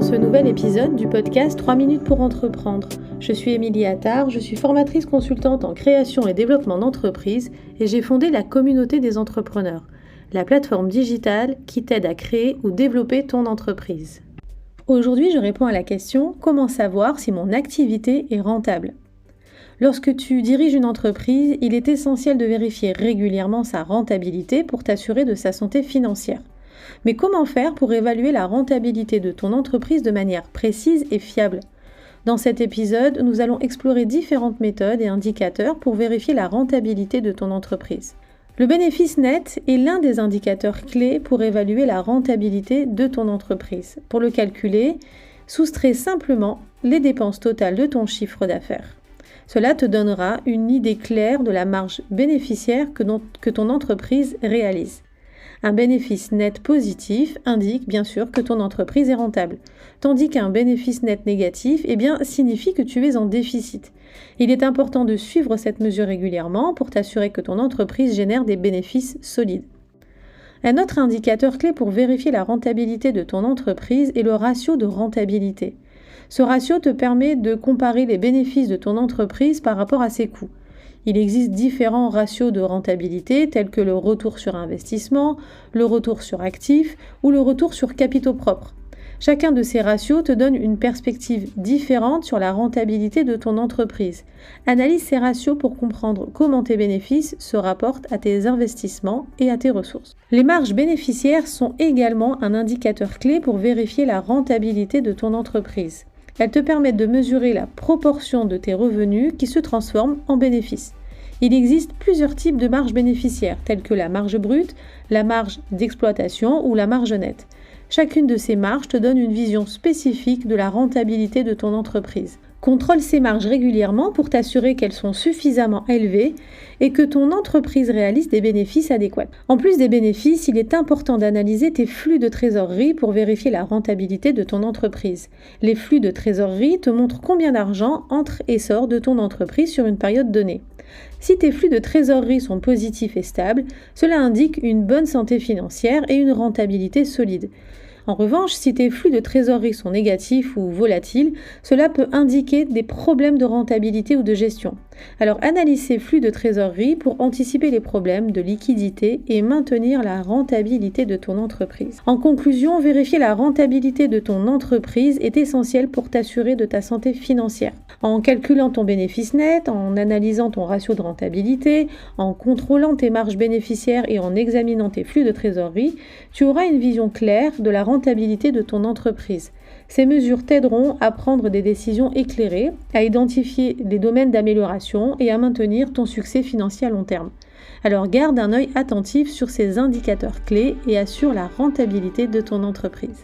dans ce nouvel épisode du podcast 3 minutes pour entreprendre. Je suis Émilie Attard, je suis formatrice consultante en création et développement d'entreprises et j'ai fondé la communauté des entrepreneurs, la plateforme digitale qui t'aide à créer ou développer ton entreprise. Aujourd'hui, je réponds à la question « Comment savoir si mon activité est rentable ?» Lorsque tu diriges une entreprise, il est essentiel de vérifier régulièrement sa rentabilité pour t'assurer de sa santé financière. Mais comment faire pour évaluer la rentabilité de ton entreprise de manière précise et fiable ? Dans cet épisode, nous allons explorer différentes méthodes et indicateurs pour vérifier la rentabilité de ton entreprise. Le bénéfice net est l'un des indicateurs clés pour évaluer la rentabilité de ton entreprise. Pour le calculer, soustrais simplement les dépenses totales de ton chiffre d'affaires. Cela te donnera une idée claire de la marge bénéficiaire que ton entreprise réalise. Un bénéfice net positif indique bien sûr que ton entreprise est rentable, tandis qu'un bénéfice net négatif signifie que tu es en déficit. Il est important de suivre cette mesure régulièrement pour t'assurer que ton entreprise génère des bénéfices solides. Un autre indicateur clé pour vérifier la rentabilité de ton entreprise est le ratio de rentabilité. Ce ratio te permet de comparer les bénéfices de ton entreprise par rapport à ses coûts. Il existe différents ratios de rentabilité tels que le retour sur investissement, le retour sur actifs ou le retour sur capitaux propres. Chacun de ces ratios te donne une perspective différente sur la rentabilité de ton entreprise. Analyse ces ratios pour comprendre comment tes bénéfices se rapportent à tes investissements et à tes ressources. Les marges bénéficiaires sont également un indicateur clé pour vérifier la rentabilité de ton entreprise. Elles te permettent de mesurer la proportion de tes revenus qui se transforment en bénéfices. Il existe plusieurs types de marges bénéficiaires, telles que la marge brute, la marge d'exploitation ou la marge nette. Chacune de ces marges te donne une vision spécifique de la rentabilité de ton entreprise. Contrôle ces marges régulièrement pour t'assurer qu'elles sont suffisamment élevées et que ton entreprise réalise des bénéfices adéquats. En plus des bénéfices, il est important d'analyser tes flux de trésorerie pour vérifier la rentabilité de ton entreprise. Les flux de trésorerie te montrent combien d'argent entre et sort de ton entreprise sur une période donnée. Si tes flux de trésorerie sont positifs et stables, cela indique une bonne santé financière et une rentabilité solide. En revanche, si tes flux de trésorerie sont négatifs ou volatiles, cela peut indiquer des problèmes de rentabilité ou de gestion. Alors analyse ces flux de trésorerie pour anticiper les problèmes de liquidité et maintenir la rentabilité de ton entreprise. En conclusion, vérifier la rentabilité de ton entreprise est essentiel pour t'assurer de ta santé financière. En calculant ton bénéfice net, en analysant ton ratio de rentabilité, en contrôlant tes marges bénéficiaires et en examinant tes flux de trésorerie, tu auras une vision claire de la rentabilité de ton entreprise. Ces mesures t'aideront à prendre des décisions éclairées, à identifier les domaines d'amélioration et à maintenir ton succès financier à long terme. Alors garde un œil attentif sur ces indicateurs clés et assure la rentabilité de ton entreprise.